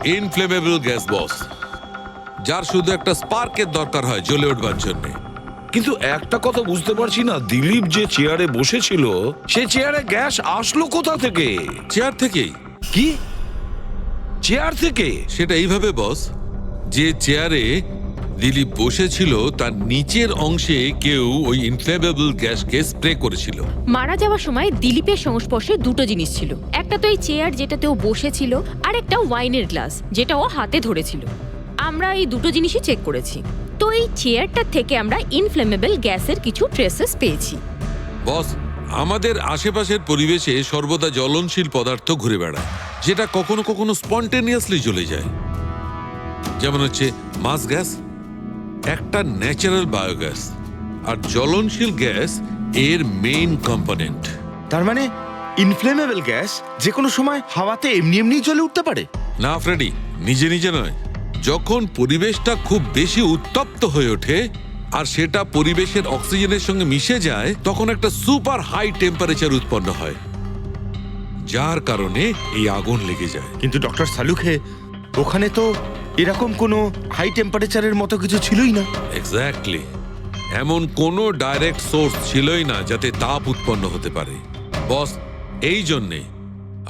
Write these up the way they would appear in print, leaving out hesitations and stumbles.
Inflammable gas বস, যার শুধু একটা স্পার্কের দরকার হয় জ্বলে উঠবার জন্য। কিন্তু একটা কথা বুঝতে পারছি না, দিলীপ যে চেয়ারে বসেছিল সে চেয়ারে গ্যাস আসলো কোথা থেকে? চেয়ার থেকেই। কি চেয়ার থেকে? সেটা এইভাবে বস, যে চেয়ারে দিলীপ বসেছিল তার নিচের অংশে কেউ ওই ইনফ্লেমেবল গ্যাসকে স্প্রে করেছিল। মারা যাওয়ার সময় দিলীপের সংস্পর্শে দুটো জিনিস ছিল, একটা তো এই চেয়ার যেটাতে ও বসেছিল, আর একটা ওয়াইনের গ্লাস যেটা ও হাতে ধরেছিল। আমরা এই দুটো জিনিসই চেক করেছি, তো এই চেয়ারটার থেকে আমরা ইনফ্লেমেবল গ্যাসের কিছু ট্রেসেস পেয়েছি। বস, আমাদের আশেপাশের পরিবেশে সর্বদা জ্বলনশীল পদার্থ ঘুরে বেড়ায়, যেটা কখনো কখনো স্পন্টেনিয়াসলি জ্বলে যায়। যেমন হচ্ছে মাস গ্যাস, একটা ন্যাচারাল বায়োগ্যাস, আর জ্বলনশীল গ্যাস এর মেইন কম্পোনেন্ট। তার মানে ইনফ্লেমেবল গ্যাস যে কোনো সময় হাওয়াতে এমনি এমনি জ্বলে উঠতে পারে? না ফ্রেডি, নিজে নিজে নয়। যখন পরিবেশটা খুব বেশি উত্তপ্ত হয়ে ওঠে আর সেটা পরিবেশের অক্সিজেনের সঙ্গে মিশে যায়, তখন একটা সুপার হাই টেম্পারেচার উৎপন্ন হয়, যার কারণে এই আগুন লেগে যায়। কিন্তু ডক্টর সালুখে, ওখানে তো এরকম কোনো হাই টেম্পারেচারের মতো কিছু ছিলই না। এক্স্যাক্টলি, এমন কোনো ডাইরেক্ট সোর্স ছিলই না যাতে তাপ উৎপন্ন হতে পারে। বস, এই জন্যে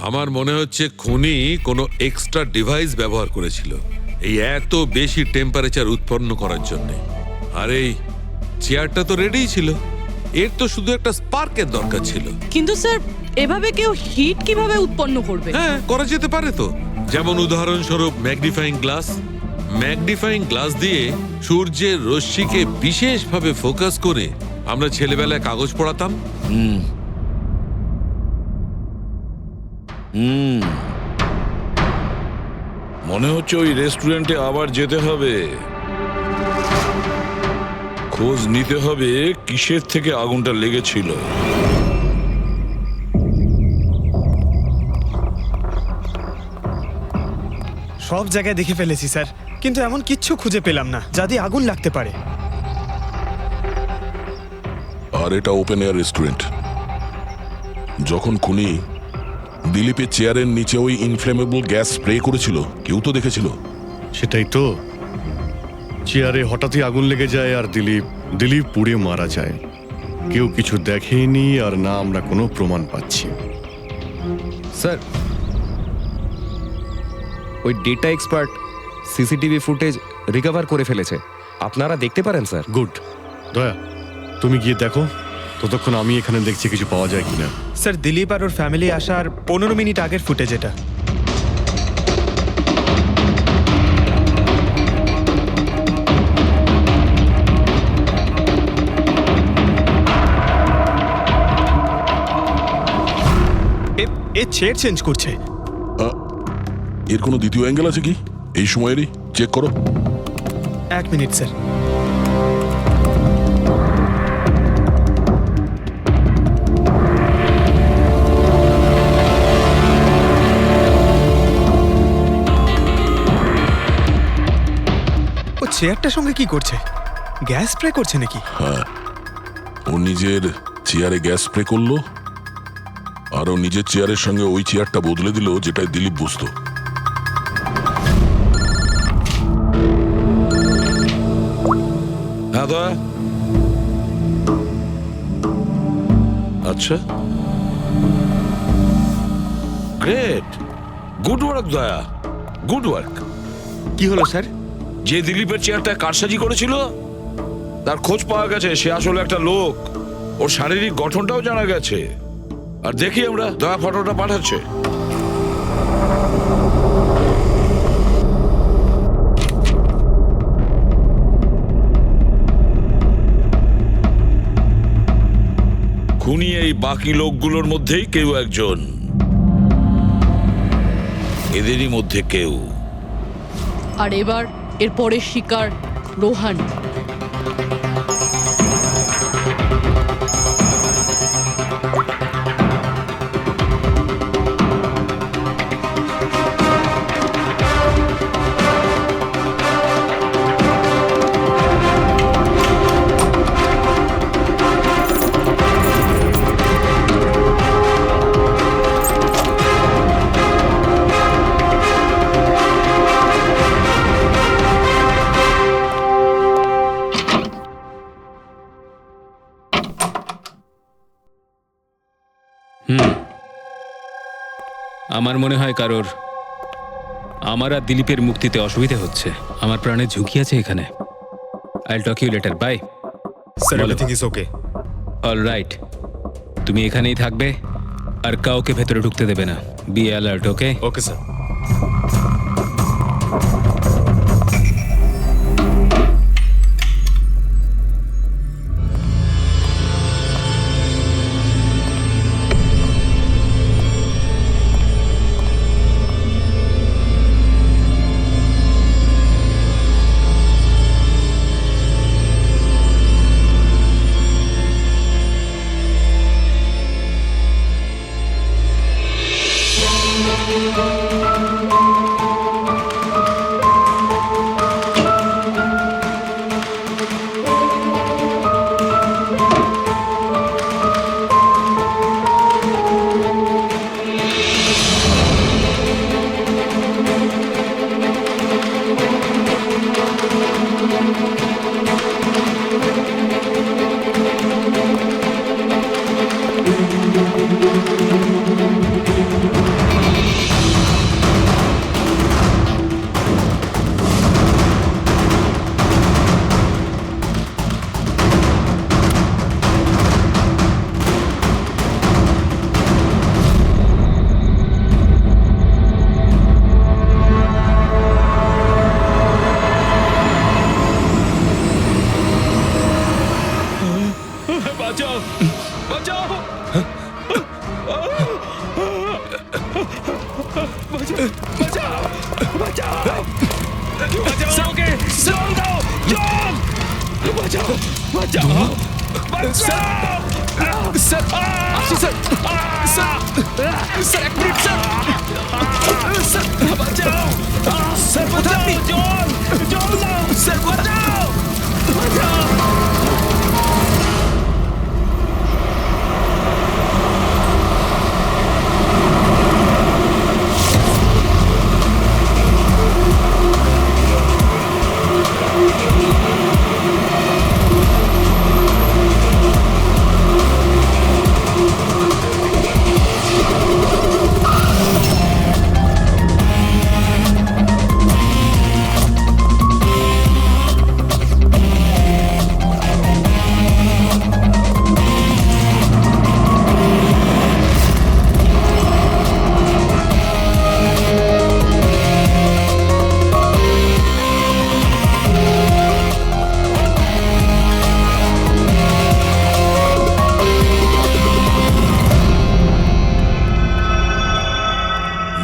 আমার মনে হচ্ছে খুনি কোনো এক্সট্রা ডিভাইস ব্যবহার করেছিল এই এত বেশি টেম্পারেচার উৎপন্ন করার জন্যে। আর এই চেয়ারটা তো রেডিই ছিল, এর তো শুধু একটা স্পার্কের দরকার ছিল। কিন্তু স্যার, এভাবে কেউ হিট কিভাবে উৎপন্ন করবে? হ্যাঁ, করা যেতে পারে তো। যেমন উদাহরণস্বরূপ ম্যাগনিফাইং গ্লাস। ম্যাগনিফাইং গ্লাস দিয়ে সূর্যের রশ্মিকে বিশেষভাবে ফোকাস করে আমরা ছেলেবেলায় কাগজ পড়াতাম। মনে হচ্ছে ওই রেস্টুরেন্টে আবার যেতে হবে, খোঁজ নিতে হবে কিসের থেকে আগুনটা লেগেছিল। সব জায়গায় দেখে ফেলেছি স্যার, কিন্তু এমন কিচ্ছু খুঁজে পেলাম না যা দিয়ে আগুন লাগতে পারে। আর এটা ওপেন এয়ার রেস্টুরেন্ট। যখন খুনি দিলীপের চেয়ারের নিচে ওই ইনফ্লেমেবল গ্যাস স্প্রে করেছিল, কেউ তো দেখেছিল। সেটাই তো, চেয়ারে হঠাৎই আগুন লেগে যায় আর দিলীপ পুড়ে মারা যায়। কেউ কিছু দেখেনি, আর না আমরা কোনো প্রমাণ পাচ্ছি। স্যার, ওই data expert CCTV footage recover করে ফেলেছে, আপনারা দেখতে পারেন স্যার। গুড। দয়া, তুমি গিয়ে দেখো, ততক্ষণ আমি এখানে দেখছি কিছু পাওয়া যায় কিনা। স্যার, দিলীপ আর ওর ফ্যামিলি আসার 15 মিনিট আগের ফুটেজ এটা। এ চেয়ার চেঞ্জ করছে। এর কোনো দ্বিতীয় অ্যাঙ্গেল আছে কি এই সময়েরই? চেক করো। 1 মিনিট স্যার। ও চেয়ারটার সঙ্গে কি করছে? গ্যাস স্প্রে করছে নাকি? হ্যাঁ, ও নিজের চেয়ারে গ্যাস স্প্রে করলো, আর ও নিজের চেয়ারের সঙ্গে ওই চেয়ারটা বদলে দিল যেটাই দিলীপ বসতো। হ্যাঁ দয়া। আচ্ছা, গ্রেট, গুড ওয়ার্ক দয়া, গুড ওয়ার্ক। কি হলো স্যার? যে দিলীপের চেয়ারটা কারসাজি করেছিল তার খোঁজ পাওয়া গেছে। সে আসলে একটা লোক, ওর শারীরিক গঠনটাও জানা গেছে। আর দেখি আমরা, দয়া ফটোটা পাঠাচ্ছে। খুনি এই বাকি লোকগুলোর মধ্যেই কেউ একজন, এদেরই মধ্যে কেউ। আর এবার এর পরের শিকার রোহান। আমার মনে হয় কারোর আমার আর দিলীপের মুক্তিতে অসুবিধা হচ্ছে। আমার প্রাণের ঝুঁকি আছে এখানে। I will talk you later, bye. Sir বলো। Everything is okay. All right, তুমি এখানেই থাকবে আর কাউকে ভেতরে ঢুকতে দেবে না। Be alert, okay? Okay sir.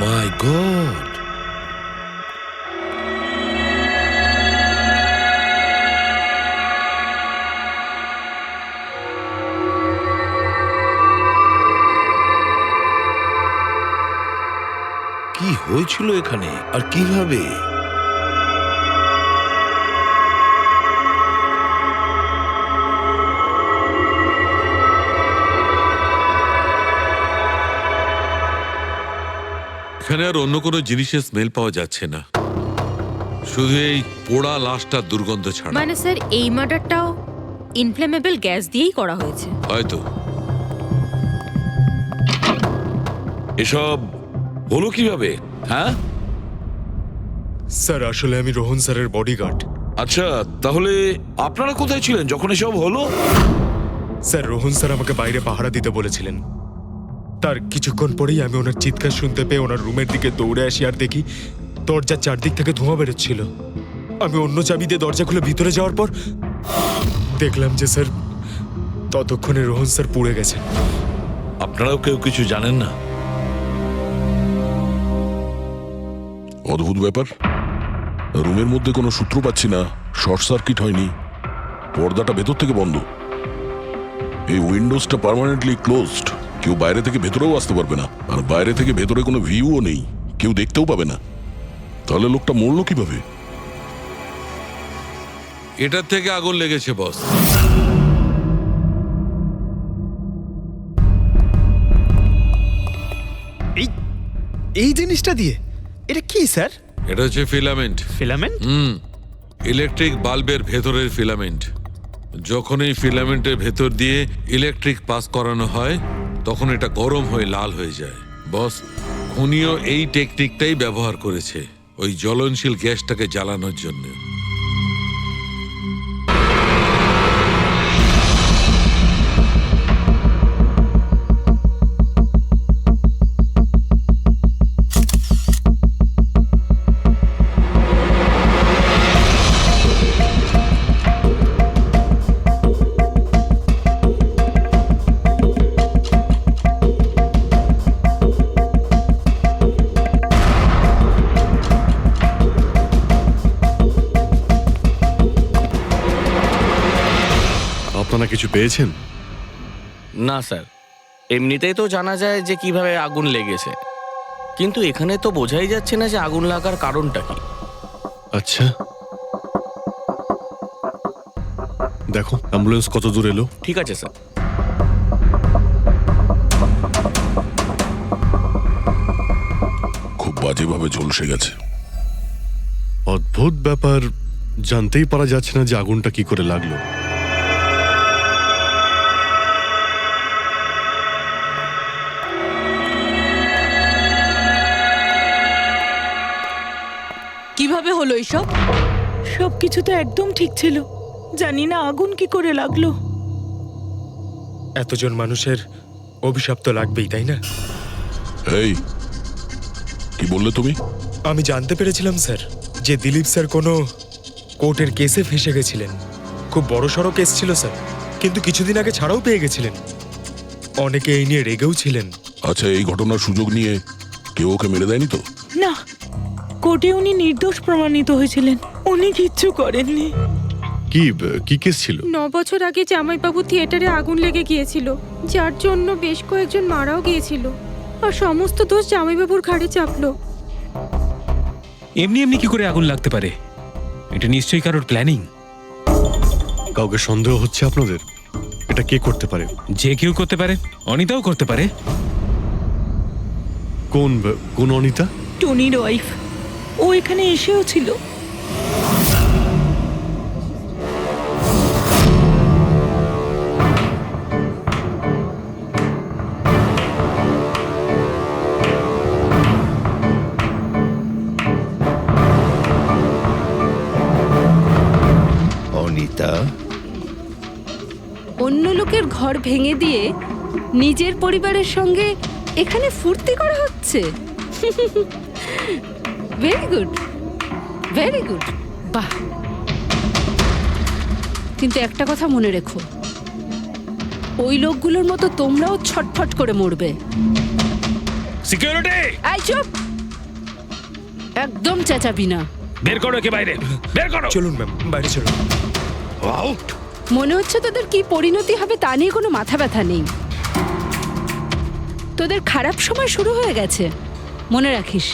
My god, কি হয়েছিল এখানে আর কিভাবে? এখানে আর অন্য কোনো জিনিসের স্মেল পাওয়া যাচ্ছে না, শুধু এই পোড়া লাশটার দুর্গন্ধ ছাড়া। মানে স্যার এই মার্ডারটাও ইনফ্লেমেবল গ্যাস দিয়েই করা হয়েছে। হয়তো। এসব হলো কিভাবে? হ্যাঁ স্যার আসলে আমি রোহন স্যারের বডিগার্ড। আচ্ছা, তাহলে আপনারা কোথায় ছিলেন যখন এসব হলো? স্যার রোহন স্যার আমাকে বাইরে পাহারা দিতে বলেছিলেন। তার কিছুক্ষণ পরেই আমি ওনার চিৎকার শুনতে পেয়ে ওনার রুমের দিকে দৌড়ে আসি আর দেখি দরজার চারদিক থেকে ধোঁয়া বেরোচ্ছিল। আমি অন্য চাবি দিয়ে দরজা খুলে ভিতরে যাওয়ার পর দেখলাম যে স্যার ততক্ষণে রোহন স্যার পুড়ে গেছে। আপনারাও কেউ কিছু জানেন না? অদ্ভুত ব্যাপার, রুমের মধ্যে কোনো সূত্র পাচ্ছি না, শর্ট সার্কিট হয়নি, পর্দাটা ভেতর থেকে বন্ধ, এই উইন্ডোজটা পার্মানেন্টলি ক্লোজড, কেউ বাইরে থেকে ভেতরেও আসতে পারবে না, আর বাইরে থেকে ভেতরে কোনো ভিউও নেই, কেউ দেখতেও পাবে না। তাহলে লোকটা মরলো কিভাবে? এটার থেকে আগুন লেগেছে বস। এই জিনিসটা দিয়ে এটা কি স্যার? এটা হচ্ছে ফিলামেন্ট। ফিলামেন্ট? ইলেকট্রিক বাল্বের ভেতরের ফিলামেন্ট। যখন এই ফিলামেন্টের ভেতর দিয়ে ইলেকট্রিক পাস করানো হয় তখন এটা গরম হয়ে লাল হয়ে যায়। বস, খুনিও এই টেকনিকটাই ব্যবহার করেছে ওই জ্বলনশীল গ্যাসটাকে জ্বালানোর জন্য। আপনারা কিছু পেয়েছেন? না স্যার, এমনিতেই তো জানা যায় যে কিভাবে আগুন লেগেছে, কিন্তু এখানে তো বোঝাই যাচ্ছে না যে আগুন লাগার কারণটা কি। আচ্ছা, দেখো অ্যাম্বুলেন্স কত দূর এলো। ঠিক আছে স্যার। খুব বাজেভাবে ঝলসে গেছে। অদ্ভুত ব্যাপার, জানতেই পারা যাচ্ছে না যে আগুনটা কি করে লাগলো। কিভাবে হলো এইসব? সবকিছু তো একদম ঠিক ছিল, জানি না আগুন কি করে লাগলো। এতজন মানুষের অভিশাপ তো লাগবেই, তাই না? এই কি বললে তুমি? আমি জানতে পেরেছিলাম স্যার যে দিলীপ স্যার কোনো কোর্টের কেসে ফেঁসে গেছিলেন। খুব বড়সড় কেস ছিল স্যার, কিন্তু কিছুদিন আগে ছাড়াও পেয়ে গেছিলেন। অনেকে এই নিয়ে রেগেও ছিলেন। আচ্ছা, এই ঘটনার সুযোগ নিয়ে কেউ ওকে মেরে দেয়নি তো? না, কোর্টে উনি নির্দোষ প্রমাণিত হয়েছিলেন, উনি কিচ্ছু করেননি। কি কি কেস ছিল? 9 বছর আগে জামাইবাবু থিয়েটারে আগুন লেগে গিয়েছিল, যার জন্য বেশ কয়েকজন মারাও গিয়েছিল, আর সমস্ত দোষ জামাইবাবুর ঘাড়ে চাপলো। এমনি এমনি কি করে আগুন লাগতে পারে? এটা নিশ্চয়ই কারোর প্ল্যানিং। কাউকে সন্দেহ হচ্ছে আপনাদের? এটা কে করতে পারে? যে কেউ করতে পারে, অনিতাও করতে পারে। কোন কোন অনিতা? টনির ওয়াইফ, ও এখানে এসেও ছিল। অনিতা, অন্য লোকের ঘর ভেঙে দিয়ে নিজের পরিবারের সঙ্গে এখানে ফুর্তি করা হচ্ছে। ভেরি গুড, ভেরি গুড, বাহ। কিন্তু একটা কথা মনে রেখো, ওই লোকগুলোর মতো তোমরাও ছটফট করে মরবে। সিকিউরিটি, আই চুপ, একদম চেঁচাবি না। বের করো একে বাইরে, বের করো। চলুন ম্যাম, বাইরে চলুন। আউট। মনে হচ্ছে তোদের কি পরিণতি হবে তা নিয়ে কোনো মাথা ব্যথা নেই। তোদের খারাপ সময় শুরু হয়ে গেছে, মনে রাখিস।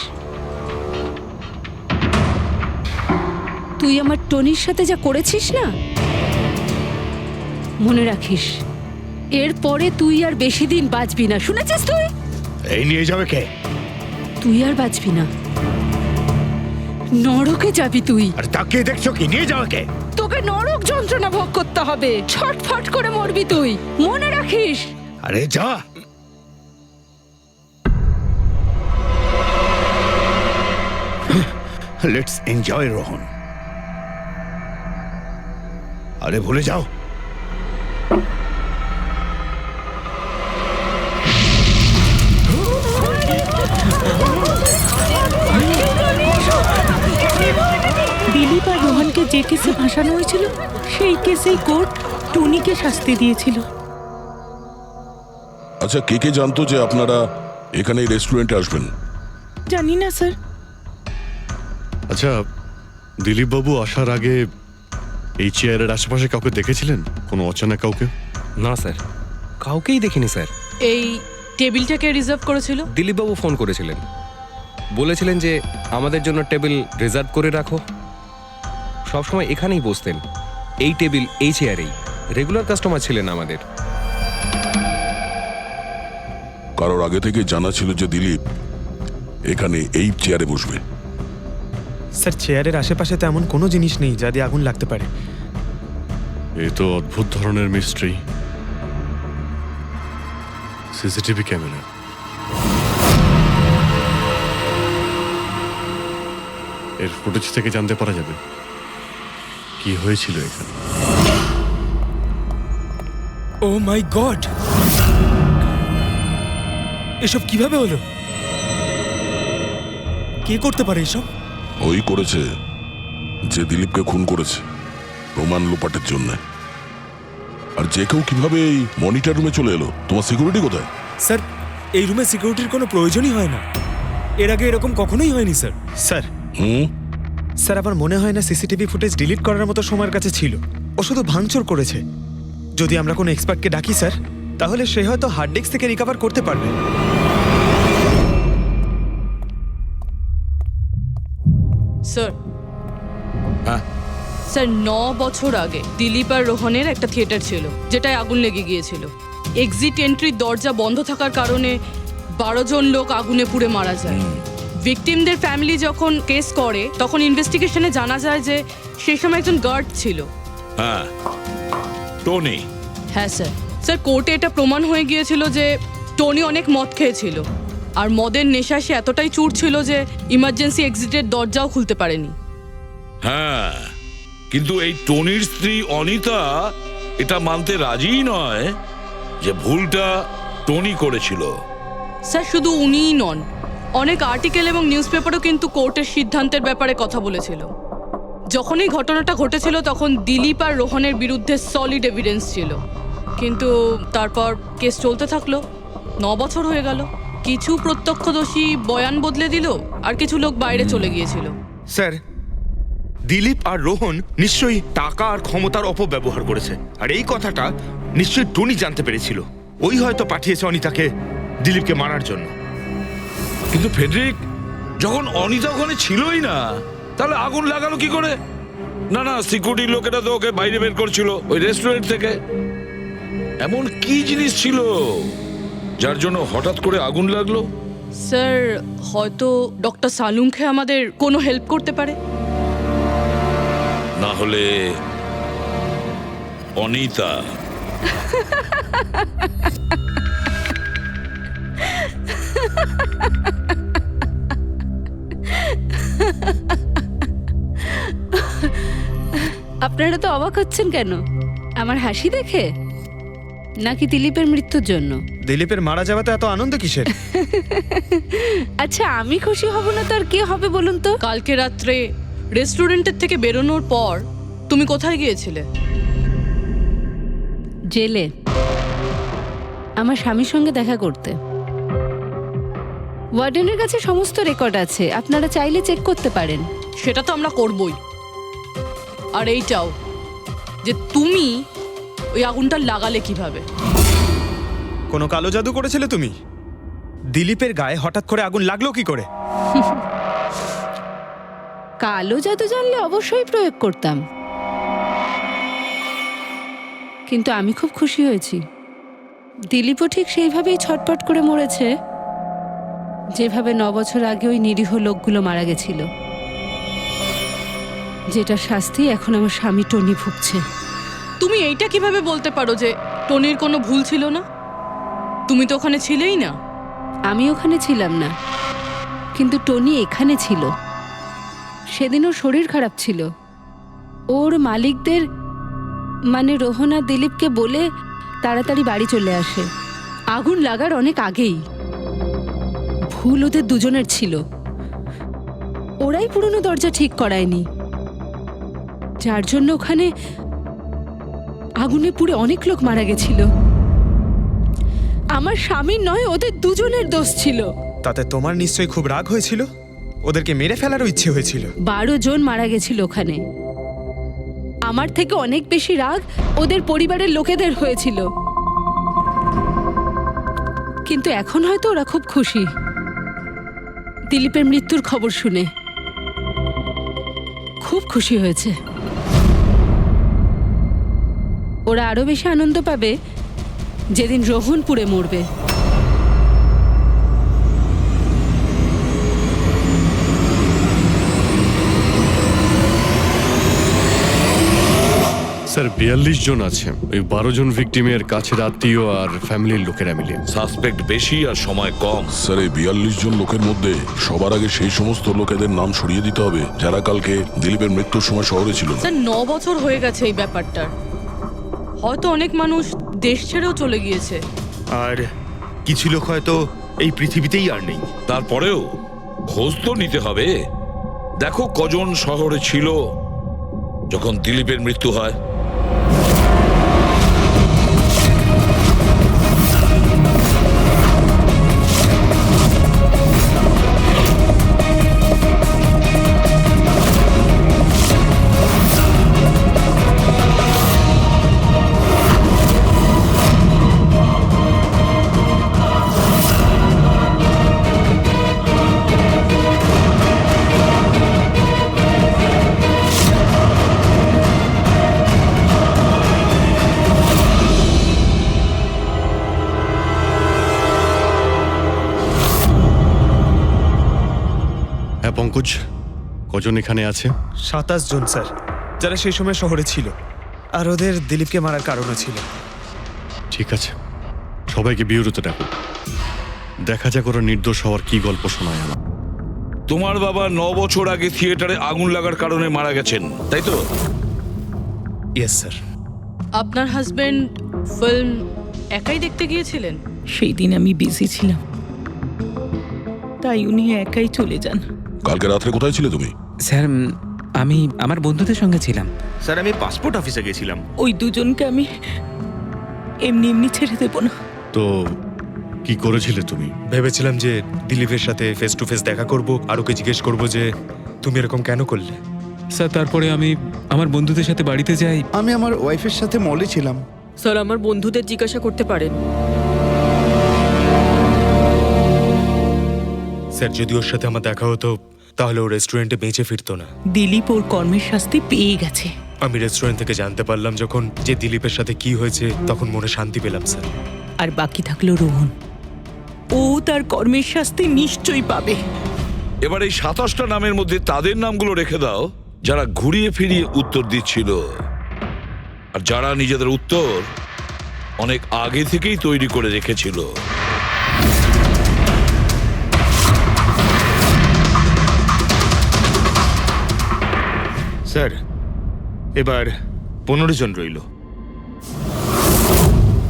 তুই আমার টনির সাথে যা করেছিস না, মনে রাখিস এরপরে তুই আর বেশি দিন বাঁচবি না, শুনেছিস? তুই এই নিয়ে যাবে কে? তুই আর বাঁচবি না, নরকে যাবি তুই। আর তাকিয়ে দেখছো কি? নিয়ে যাবে কে? তোকে নরক যন্ত্রণা ভোগ করতে হবে, ছটফট করে মরবি তুই, মনে রাখিস। আরে যা। Let's enjoy Rohan. আরে ভুলে যাও। দিলীপ আর রোহনকে যে কেসে ভাসানো হয়েছিল, সেই কেসেই কোর্ট টনিকে শাস্তি দিয়েছিল। আচ্ছা, কে কে জানতো যে আপনারা এখানে রেস্টুরেন্টে আসবেন? জানি না স্যার। আচ্ছা, দিলীপ বাবু আসার আগে এই চেয়ারের আশেপাশে কাউকে দেখেছিলেন? কোনো অচেনা কাউকে? না স্যার, কাউকেই দেখিনি স্যার। এই টেবিলটাকে রিজার্ভ করেছিল? দিলীপবাবু ফোন করেছিলেন, বলেছিলেন যে আমাদের জন্য টেবিল রিজার্ভ করে রাখো। সবসময় এখানেই বসতেন, এই টেবিল এই চেয়ারেই। রেগুলার কাস্টমার ছিলেন আমাদের। কারোর আগে থেকে জানা ছিল যে দিলীপ এখানে এই চেয়ারে বসবে? স্যার, চেয়ারের আশেপাশে তো এমন কোনো জিনিস নেই যা দিয়ে আগুন লাগতে পারে। এ তো অদ্ভুত ধরনের মিস্ট্রি। CCTV camera. এর ফুটেজ থেকে জানতে পারা যাবে কি হয়েছিল এখানে। ও মাই গড, এসব কিভাবে হলো? কে করতে পারে এসব? ওই করেছে যে দিলীপকে খুন করেছে প্রমাণ লোপাটের জন্য। আর যে কেউ কিভাবে এই মনিটর রুমে চলে এলো? তোমার সিকিউরিটি কোথায়? স্যার, এই রুমে সিকিউরিটির কোনো প্রয়োজনই হয় না। এর আগে এরকম কখনোই হয়নি স্যার। স্যার স্যার আমার মনে হয় না সিসিটিভি ফুটেজ ডিলিট করার মতো সময়ের কাছে ছিল। ও শুধু ভাঙচুর করেছে। যদি আমরা কোনো এক্সপার্টকে ডাকি স্যার, তাহলে সে হয়তো হার্ড ডিস্ক থেকে রিকভার করতে পারবে। স্যার, স্যার 9 বছর আগে দিলীপ আর রোহনের একটা থিয়েটার ছিল যেটায় আগুন লেগে গিয়েছিল। এক্সিট এন্ট্রির দরজা বন্ধ থাকার কারণে 12 জন লোক আগুনে পুড়ে মারা যায়। ভিকটিমদের ফ্যামিলি যখন কেস করে তখন ইনভেস্টিগেশনে জানা যায় যে সেই সময় একজন গার্ড ছিল। হ্যাঁ, টনি। হ্যাঁ স্যার। স্যার, কোর্টে এটা প্রমাণ হয়ে গিয়েছিল যে টনি অনেক মদ খেয়েছিল আর মদের নেশায় সে এতটাই চুর ছিল যে ইমার্জেন্সি এক্সিটের দরজাও খুলতে পারেনি। হ্যাঁ, কিন্তু এই টনির স্ত্রী অনিতা এটা মানতে রাজিই নয় যে ভুলটা টনি করেছিল। স্যার, শুধু উনিই নন, অনেক আর্টিকেল এবং নিউজ পেপারও কিন্তু কোর্টের সিদ্ধান্তের ব্যাপারে কথা বলেছিল। যখন এই ঘটনাটা ঘটেছিল তখন দিলীপ আর রোহনের বিরুদ্ধে সলিড এভিডেন্স ছিল, কিন্তু তারপর কেস চলতে থাকলো। 9 বছর হয়ে গেল। কিছু প্রত্যক্ষদর্শী বয়ান বদলে দিল আর কিছু লোক বাইরে চলে গিয়েছিল। স্যার, দিলীপ আর রোহন নিশ্চয়ই টাকা আর ক্ষমতার অপব্যবহার করেছে, আর এই কথাটা নিশ্চয়ই টনি জানতে পেরেছিল। ওই হয়তো পাঠিয়েছে অনিতাকে দিলীপকে মারার জন্য। কিন্তু ফেডরিক, যখন অনিতা ওখানে ছিলই না, তাহলে আগুন লাগালো কি করে? না না, সিকিউরিটি লোকেরা তো ওকে বাইরে বের করছিল ওই রেস্টুরেন্ট থেকে। এমন কি জিনিস ছিল যার জন্য হঠাৎ করে আগুন লাগলো? স্যার, হয়তো ডক্টর সালুংখে আমাদের কোনো হেল্প করতে পারে। না হলে অনিতা। আপনারা তো অবাক হচ্ছেন কেন? আমার হাসি দেখে নাকি দিলীপের মৃত্যুর জন্য? দিলীপের মারা যাওয়াতে এত আনন্দ কিসের? আচ্ছা, আমি খুশি হব না তো আর কে হবে বলুন তো? কালকে রাত্রে রেস্টুরেন্টের থেকে বেরোনোর পর তুমি কোথায় গিয়েছিলে? জেলে আমার স্বামীর সঙ্গে দেখা করতে। ওয়ার্ডেনের কাছে সমস্ত রেকর্ড আছে, আপনারা চাইলে চেক করতে পারেন। সেটা তো আমরা করবই। আর এইটাও যে তুমি ওই আগুনটা লাগালে কিভাবে? কোনো কালো জাদু করেছিলে তুমি? দিলীপের গায়ে হঠাৎ করে আগুন লাগলো কি করে? কালো জাদু জানলে অবশ্যই প্রয়োগ করতাম, কিন্তু আমি খুব খুশি হয়েছি। দিলীপও ঠিক সেইভাবেই ছটপট করে মরেছে যেভাবে 9 বছর আগে ওই নিরীহ লোকগুলো মারা গেছিল, যেটা শাস্তি এখন আমার স্বামী টনি ভুগছে। তুমি এইটা কিভাবে বলতে পারো যে টনির কোনো ভুল ছিল না? তুমি তো ওখানে ছিলেই না। আমি ওখানে ছিলাম না, কিন্তু টনি এখানে ছিল। সেদিন ওর শরীর খারাপ ছিল। ওর মালিকদের মানে রোহন আর দিলীপকে বলে তাড়াতাড়ি বাড়ি চলে আসে আগুন লাগার অনেক আগেই। ভুল ওদের দুজনের ছিল। ওরাই পুরনো দরজা ঠিক করায়নি, যার জন্য ওখানে আগুনে পুড়ে অনেক লোক মারা গেছিল। আমার স্বামীর নয়, ওদের দুজনের দোষ ছিল। তাতে তোমার নিশ্চয়ই খুব রাগ হয়েছিল, ওদেরকে মেরে ফেলারও ইচ্ছে হয়েছিল। 12 জন মারা গেছিল ওখানে। আমার থেকে অনেক বেশি রাগ ওদের পরিবারের লোকেদের হয়েছিল, কিন্তু এখন হয়তো ওরা খুব খুশি দিলীপের মৃত্যুর খবর শুনে। খুব খুশি হয়েছে। ওরা আরো বেশি আনন্দ পাবে যেদিন রোহন পুড়ে মরবে। স্যার, 42 জন আছে, ওই 12 জন ভিকটিমের কাছের আত্মীয় আর ফ্যামিলির লোকেরা মিলে। সাসপেক্ট বেশি আর সময় কম। স্যার এই 42 জন লোকের মধ্যে সবার আগে সেই সমস্ত লোকেদের নাম সরিয়ে দিতে হবে যারা কালকে দিলীপের মৃত্যুর সময় শহরে ছিল না। স্যার 9 বছর হয়ে গেছে এই ব্যাপারটার। হয়তো অনেক মানুষ দেশ ছেড়েও চলে গিয়েছে। আর কিছু লোক হয়তো এই পৃথিবীতেই আর নেই। তারপরেও খোঁজ তো নিতে হবে। দেখো কজন শহরে ছিল যখন দিলীপের মৃত্যু হয়। হ্যাঁ পঙ্কজ, কজন এখানে আছে? 27 জন স্যার, যারা সেই সময় শহরে ছিল, আর ওদের দিলীপকে মারার কারণও ছিল। ঠিক আছে, সবাইকে বিউরোতে ডাকো, দেখা যাক ওরা নির্দোষ হওয়ার কি গল্প শোনায় আমার। তোমার বাবা 9 বছর আগে থিয়েটারে আগুন লাগার কারণে মারা গেছেন, তাই তো? Yes sir. আপনার হাজবেন্ড ফিল্ম একাই দেখতে গিয়েছিলেন? সেই দিন আমি বিজি ছিলাম, তাই উনি একাই চলে যান। কালকে রাত্রে কোথায় ছিলে তুমি? স্যার আমি আমার বন্ধুদের সঙ্গে ছিলাম। স্যার আমি পাসপোর্ট অফিসে গেছিলাম। ওই দুজনকে আমি এমনি এমনি ছেড়ে দেব না। তো কি করেছিলে তুমি? ভেবেছিলাম যে দিলীপের সাথে ফেস টু ফেস দেখা করব, আর ওকে জিজ্ঞেস করব যে তুমি এরকম কেন করলে। স্যার তারপরে আমি আমার বন্ধুদের সাথে বাড়িতে যাই। আমি আমার ওয়াইফের সাথে মলে ছিলাম। স্যার আমার বন্ধুদের জিজ্ঞাসা করতে পারেন। স্যার যদি ওর সাথে আমার দেখা হতো তাহলে ও রেস্টুরেন্টে বেঁচে ফিরতো না। দিলীপ ওর কর্মের শাস্তি পেয়ে গেছে। আমি রেস্টুরেন্ট থেকে জানতে পারলাম যখন যে দিলীপের সাথে কি হয়েছে, তখন মনে শান্তি পেলাম স্যার। আর বাকি থাকলো রোহন, ও তার কর্মের শাস্তি নিশ্চয়ই পাবে। এবার এই 27টা নামের মধ্যে তাদের নামগুলো রেখে দাও যারা ঘুরিয়ে ফিরিয়ে উত্তর দিচ্ছিল, আর যারা নিজেদের উত্তর অনেক আগে থেকেই তৈরি করে রেখেছিল। স্যার এবার 15 জন রইল।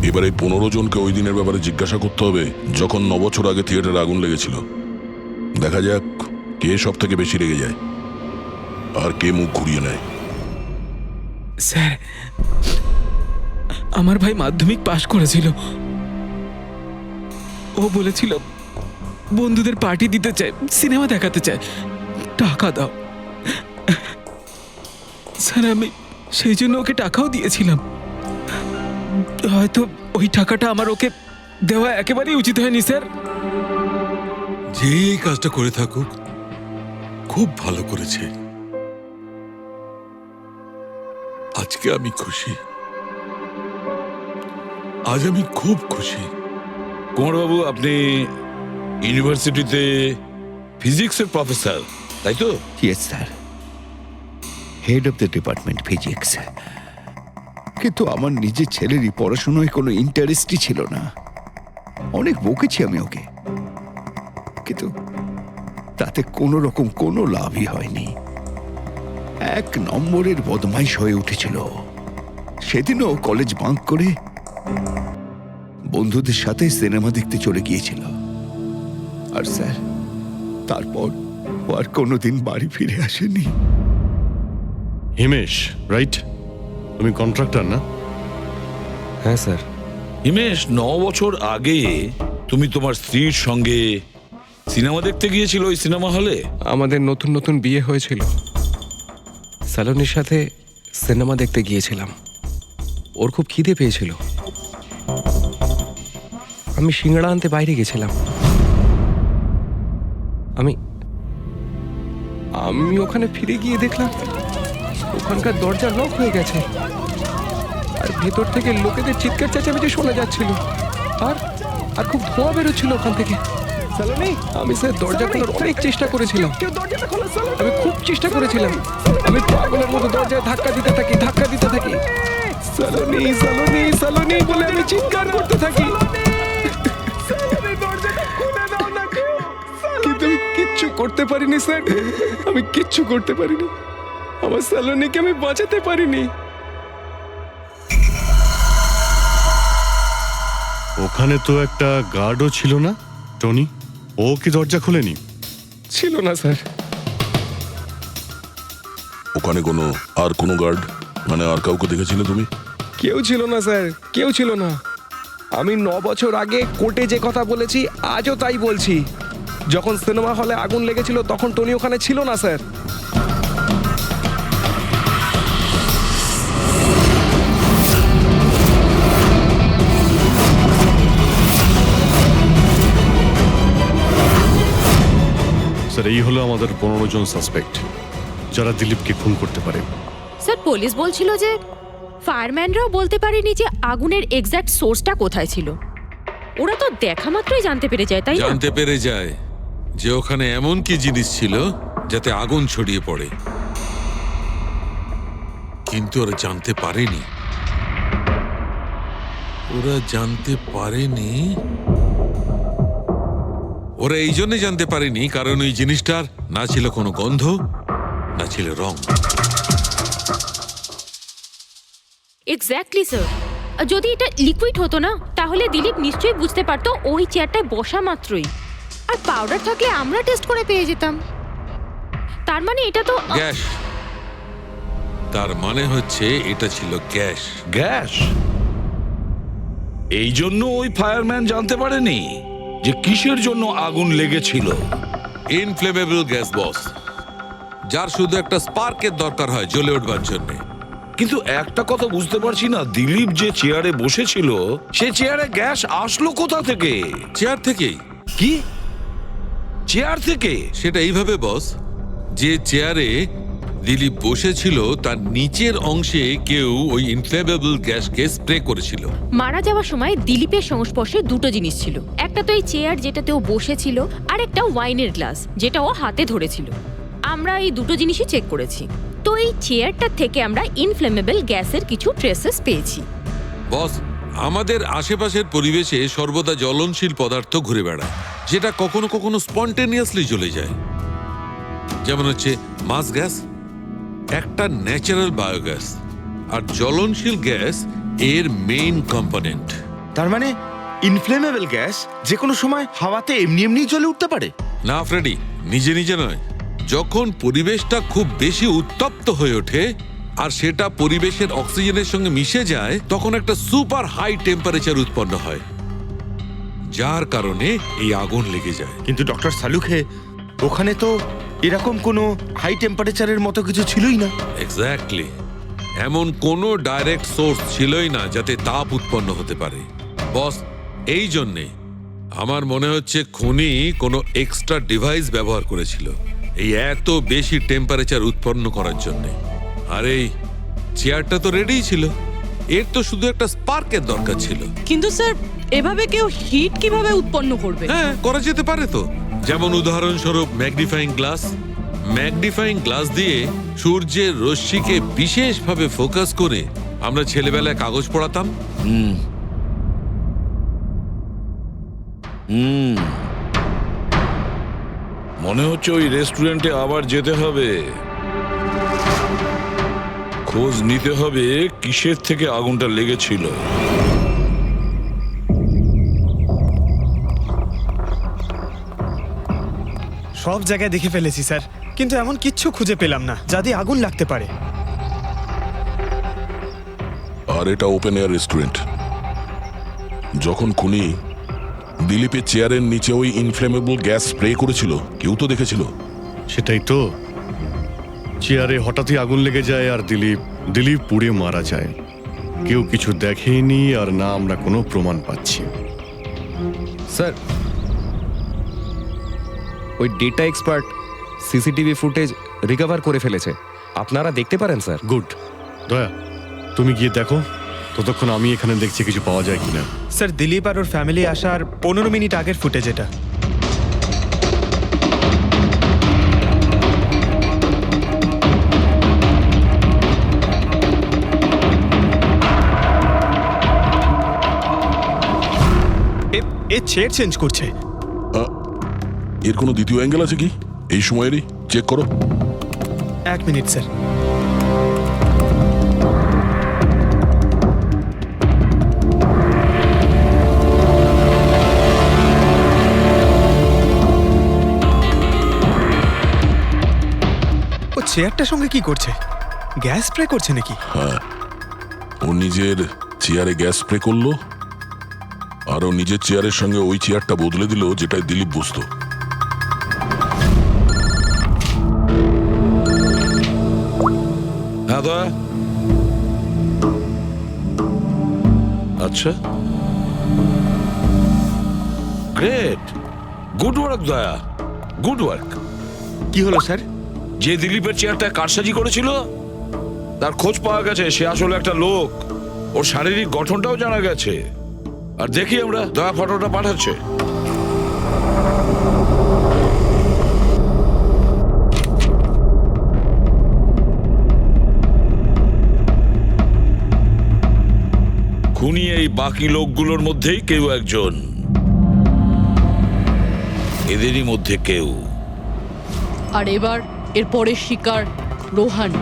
এবার এই 15 জনকে ওই দিনের ব্যাপারে জিজ্ঞাসা করতে হবে যখন 9 বছর আগে থিয়েটারে আগুন লেগেছিল। দেখা যাক কে সব থেকে বেশি রেগে যায় আর কে মুখ ঘুরিয়ে নেয়। স্যার আমার ভাই মাধ্যমিক পাশ করেছিল। ও বলেছিল বন্ধুদের পার্টি দিতে চায়, সিনেমা দেখাতে চায়, টাকা দাও। স্যার আমি সেই জন্য ওকে টাকাও দিয়েছিলাম। হয়তো ওই টাকাটা আমার ওকে দেওয়া একেবারেই উচিত হয়নি স্যার। যে এই কাজটা করে থাকুক খুব ভালো করেছে। আজকে আমি খুশি, আজ আমি খুব খুশি। কুমারবাবু আপনি ইউনিভার্সিটিতে ফিজিক্সের প্রফেসর, তাই তো? Yes sir, head of the department physics. কিন্তু আমার নিজের ছেলেরই পড়াশোনায় কোনো ইন্টারেস্টই ছিল না। অনেক বকেছি আমি ওকে, কিন্তু তাতে কোনো রকম কোনো লাভই হয়নি। 1 নম্বরের বদমাইশ হয়ে উঠেছিল। সেদিনও কলেজ বাঙ্ক করে বন্ধুদের সাথে সিনেমা দেখতে চলে গিয়েছিল। আর স্যার তারপর ও আর কোনোদিন বাড়ি ফিরে আসেনি। হিমেশ, রাইট? তুমি কন্ট্রাক্টর না? হ্যাঁ স্যার। হিমেশ, 9 বছর আগে তুমি তোমার স্ত্রীর সঙ্গে সিনেমা দেখতে গিয়েছিল ওই সিনেমা হলে? আমাদের নতুন নতুন বিয়ে হয়েছিল, স্যালোনির সাথে সিনেমা দেখতে গিয়েছিলাম। ওর খুব খিদে পেয়েছিল, আমি সিঙ্গাড়া আনতে বাইরে গেছিলাম। আমি আমি ওখানে ফিরে গিয়ে দেখলাম ওখানকার দরজা লক হয়ে গেছে, আর ভেতর থেকে লোকেদের চিৎকার চেঁচামেচি শোনা যাচ্ছিল, আর আর খুব ধোঁয়া বেরোচ্ছিল ওখান থেকে। আমি স্যার দরজা খোলার অনেক চেষ্টা করেছিলাম, আমি খুব চেষ্টা করেছিলাম। আমি পাগলের মতো দরজায় ধাক্কা দিতে থাকি। সালোনি সালোনি সালোনি বলে আমি চিৎকার করতে থাকি, কিন্তু আমি কিচ্ছু করতে পারিনি স্যার, আমি কিচ্ছু করতে পারিনি, আমার সালোনিকে আমি বাঁচাতে পারিনি। ওখানে তো একটা গার্ডও ছিল না টনি? ও কি দরজা খুলেনি? ছিল না স্যার। ওখানে কোনো গার্ড মানে আর কাউকে দেখেছিলে তুমি? কেউ ছিল না স্যার, কেউ ছিল না। আমি 9 বছর আগে কোর্টে যে কথা বলেছি আজও তাই বলছি। যখন সিনেমা হলে আগুন লেগেছিল তখন টনি ওখানে ছিল না স্যার। স্যার, এই হলো আমাদের 15 জন সাসপেক্ট যারা দিলীপকে খুন করতে পারে। স্যার পুলিশ বলছিল যে ফায়ারম্যানরাও বলতে পারেনি যে আগুনের এক্স্যাক্ট সোর্সটা কোথায় ছিল। ওরা তো দেখা মাত্রই জানতে পেরে যায়, তাই না? জানতে পেরে যায় যে ওখানে এমন কি জিনিস ছিল যাতে আগুন ছড়িয়ে পড়ে, কিন্তু ওরা জানতে পারেনি ওরা এই জন্য জানতে পারেনি কারণ ওই জিনিসটার না ছিল কোনো গন্ধ, না ছিল রং। Exactly sir. যদি এটা লিকুইড হতো না তাহলে দিলীপ নিশ্চয়ই বুঝতে পারতো ওই চেয়ারটায় বসা মাত্রই। আর পাউডার থাকলে আমরা টেস্ট করে পেয়ে যেতাম। তার মানে এটা তো গ্যাস। তার মানে হচ্ছে এটা ছিল গ্যাস। গ্যাস? এই জন্য ওই ফায়ারম্যান জানতে পারেনি যে কিসের জন্য আগুন লেগেছিল। ইনফ্লেমেবল গ্যাস বস, যার শুধু একটা স্পার্কের দরকার হয় জ্বলে উঠবার জন্য। কিন্তু একটা কথা বুঝতে পারছি না, দিলীপ যে চেয়ারে বসেছিল সে চেয়ারে গ্যাস আসলো কোথা থেকে? চেয়ার থেকেই। কি চেয়ার থেকে? সেটা এইভাবে বস, যে চেয়ারে দিলীপ বসেছিল তার নিচের অংশে কেউ ওই ইনফ্লেমেবল গ্যাসকে স্প্রে করেছিল। মারা যাওয়ার সময় দিলীপের সংস্পর্শে দুটো জিনিস ছিল। একটা তো এই চেয়ার যেটাতে ও বসেছিল, আর একটা ওয়াইনের গ্লাস যেটা ও হাতে ধরেছিল। আমরা এই দুটো জিনিসই চেক করেছি। তো এই চেয়ারটা থেকে আমরা ইনফ্লেমেবল গ্যাসের কিছু ট্রেসেস পেয়েছি। বস, আমাদের আশেপাশের পরিবেশে সর্বদা জ্বলনশীল পদার্থ ঘুরে বেড়ায়, যেটা কখনো কখনো স্পন্টেনিয়াসলি জ্বলে যায়। যেমন হচ্ছে মাস গ্যাস, একটা ন্যাচারাল বায়োগ্যাস, আর জ্বলনশীল গ্যাস এর মেইন কম্পোনেন্ট। তার মানে ইনফ্লেমেবল গ্যাস যে কোনো সময় হাওয়াতে এমনি এমনি জ্বলে উঠতে পারে? না ফ্রেডি, নিজে নিজে নয়। যখন পরিবেশটা খুব বেশি উত্তপ্ত হয়ে ওঠে আর সেটা পরিবেশের অক্সিজেনের সঙ্গে মিশে যায়, তখন একটা সুপার হাই টেম্পারেচার উৎপন্ন হয়, যার কারণে এই আগুন লেগে যায়। কিন্তু ডক্টর সালুখে, ওখানে তো এরকম কোনো হাই টেম্পারেচারের মতো কিছু ছিলই না। এক্স্যাক্টলি, এমন কোনো ডাইরেক্ট সোর্স ছিলই না যাতে তাপ উৎপন্ন হতে পারে। বস, এই জন্যে আমার মনে হচ্ছে খুনি কোনো এক্সট্রা ডিভাইস ব্যবহার করেছিল এই এত বেশি টেম্পারেচার উৎপন্ন করার জন্য। আর এই চেয়ারটা তো রেডিই ছিল, এর তো শুধু একটা স্পার্কের দরকার ছিল। কিন্তু স্যার, এভাবে কেউ হিট কিভাবে উৎপন্ন করবে? হ্যাঁ, করা যেতে পারে তো। যেমন উদাহরণস্বরূপ ম্যাগনিফাইং গ্লাস। ম্যাগনিফাইং গ্লাস দিয়ে সূর্যের রশ্মিকে বিশেষভাবে ফোকাস করে আমরা ছেলেবেলায় কাগজ পড়াতাম। মনে হচ্ছে ওই রেস্টুরেন্টে আবার যেতে হবে, খোঁজ নিতে হবে কিসের থেকে আগুনটা লেগেছিল। সব জায়গায় দেখে ফেলেছি স্যার, কিন্তু এমন কিচ্ছু খুঁজে পেলাম না যাতে আগুন লাগতে পারে। আর এটা ওপেন এয়ার রেস্টুরেন্ট। যখন খুনি দিলীপের চেয়ারের নিচে ওই ইনফ্লেমেবল গ্যাস স্প্রে করেছিল, কেউ তো দেখেছিল। সেটাই তো, চেয়ারে হঠাৎই আগুন লেগে যায় আর দিলীপ পুড়ে মারা যায়। কেউ কিছু দেখেনি আর না আমরা কোনো প্রমাণ পাচ্ছি। স্যার, ওই data expert CCTV footage recover করে ফেলেছে, আপনারা দেখতে পারেন স্যার। গুড। দয়া, তুমি গিয়ে দেখো, ততক্ষণ আমি এখানে দেখছি কিছু পাওয়া যায় কিনা। স্যার, দিলীপ আর ওর ফ্যামিলি আসার 15 মিনিট আগের ফুটেজ এটা। চেয়ার চেঞ্জ করছে। এর কোনো দ্বিতীয় অ্যাঙ্গেল আছে কি এই সময়েরই? চেক করো। 1 মিনিট স্যার। ও চেয়ারটার সঙ্গে কি করছে? গ্যাস স্প্রে করছে নাকি? হ্যাঁ, ও নিজের চেয়ারে গ্যাস স্প্রে করলো আর ও নিজের চেয়ারের সঙ্গে ওই চেয়ারটা বদলে দিল যেটায় দিলীপ বসতো। হ্যাঁ দয়া। আচ্ছা, গ্রেট, গুড ওয়ার্ক দয়া, গুড ওয়ার্ক। কি হলো স্যার? যে দিলীপের চেয়ারটা কারসাজি করেছিল তার খোঁজ পাওয়া গেছে। সে আসলে একটা লোক, ওর শারীরিক গঠনটাও জানা গেছে। আর দেখি আমরা, দয়া ফটোটা পাঠাচ্ছে। খুনি এই বাকি লোকগুলোর মধ্যেই কেউ একজন, এদেরই মধ্যে কেউ। আর এবার এর পরের শিকার রোহান।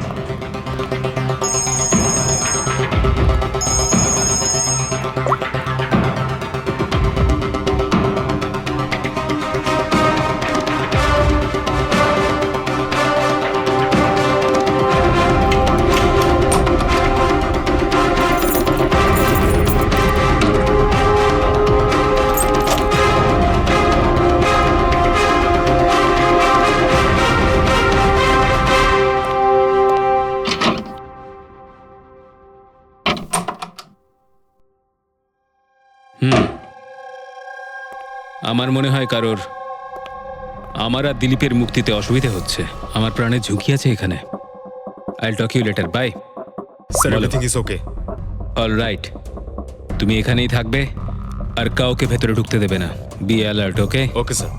আমার মনে হয় কারোর আমার আর দিলীপের মুক্তিতে অসুবিধা হচ্ছে। আমার প্রাণের ঝুঁকি আছে এখানে। I'll talk you later, bye. Sir, everything is okay. All right, তুমি এখানেই থাকবে আর কাউকে ভেতরে ঢুকতে দেবে না। Be alert, okay? Okay sir.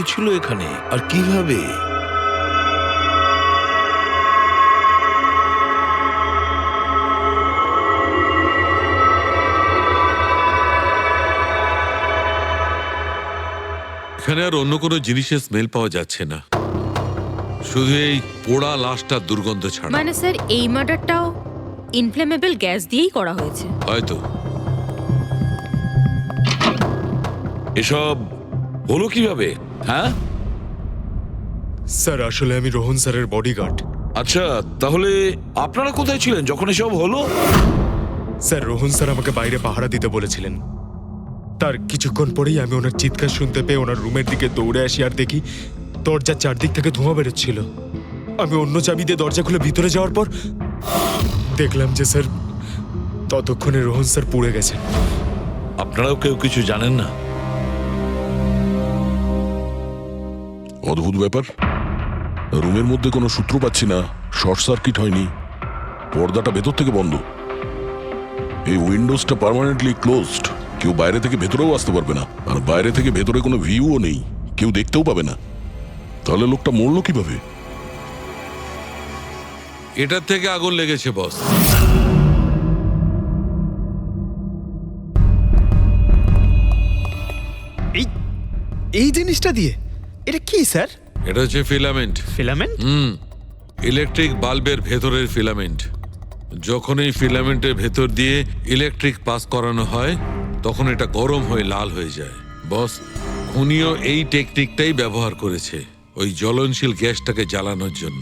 হয়েছিল এখানে আর কিভাবে? এখানে আর অন্য কোনো জিনিসের স্মেল পাওয়া যাচ্ছে না, শুধু এই পোড়া লাশটার দুর্গন্ধ ছাড়া। মানে স্যার এই মার্ডারটাও ইনফ্লেমেবল গ্যাস দিয়েই করা হয়েছে। হয়তো। এসব হলো কিভাবে? হ্যাঁ স্যার আসলে আমি রোহন স্যারের বডিগার্ড। আচ্ছা, তাহলে আপনারা কোথায় ছিলেন যখন এসব হলো? স্যার রোহন স্যার আমাকে বাইরে পাহারা দিতে বলেছিলেন। তার কিছুক্ষণ পরেই আমি ওনার চিৎকার শুনতে পেয়ে ওনার রুমের দিকে দৌড়ে আসি আর দেখি দরজার চারদিক থেকে ধোঁয়া বেরোচ্ছিল। আমি অন্য চাবি দিয়ে দরজা খুলে ভিতরে যাওয়ার পর দেখলাম যে স্যার ততক্ষণে রোহন স্যার পুড়ে গেছেন। আপনারাও কেউ কিছু জানেন না? অদ্ভুত ব্যাপার, রুমের মধ্যে কোনো সূত্র পাচ্ছি না, শর্ট সার্কিট হয়নি, পর্দাটা ভেতর থেকে বন্ধ, এই উইন্ডোজটা পার্মানেন্টলি ক্লোজড, কেউ বাইরে থেকে ভেতরেও আসতে পারবে না, আর বাইরে থেকে ভেতরে কোনো ভিউও নেই, কেউ দেখতেও পাবে না। তাহলে লোকটা মরলো কিভাবে? এটার থেকে আগুন লেগেছে বস। এই জিনিসটা দিয়ে এটা কি স্যার? এটা হচ্ছে ফিলামেন্ট। ফিলামেন্ট? ইলেকট্রিক বাল্বের ভেতরের ফিলামেন্ট। যখন এই ফিলামেন্টের ভেতর দিয়ে ইলেকট্রিক পাস করানো হয় তখন এটা গরম হয়ে লাল হয়ে যায়। বস, খুনিও এই টেকনিকটাই ব্যবহার করেছে ওই জ্বলনশীল গ্যাসটাকে জ্বালানোর জন্য।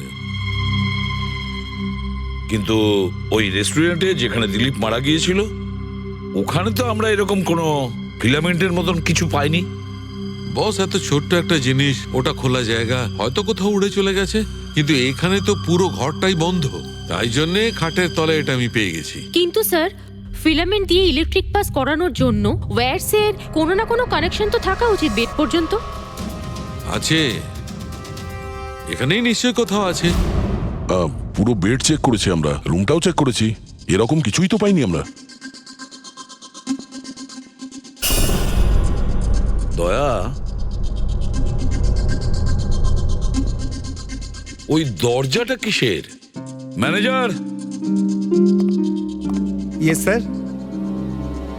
কিন্তু ওই রেস্টুরেন্টে যেখানে দিলীপ মারা গিয়েছিল ওখানে তো আমরা এরকম কোনো ফিলামেন্টের মতন কিছু পাইনি। বস, এত ছোট্ট একটা জিনিস, ওটা খোলা জায়গা, হয়তো কোথাও উড়ে চলে গেছে, কিন্তু এখানে তো পুরো ঘরটাই বন্ধ, তাই জন্যে খাটের তলে এটা আমি পেয়ে গেছি। কিন্তু স্যার ফিলামেন্ট দিয়ে ইলেকট্রিক পাস করানোর জন্য ওয়্যারসের কোনো না কোনো কানেকশন তো থাকা উচিত বেড পর্যন্ত। আছে, এখানেই নিশ্চয় কোথাও আছে। পুরো বেড চেক করেছি আমরা, রুমটাও চেক করেছি, এরকম কিছুই তো পাইনি আমরা। দয়া, ওই দরজাটা কিসের? Manager, yes sir.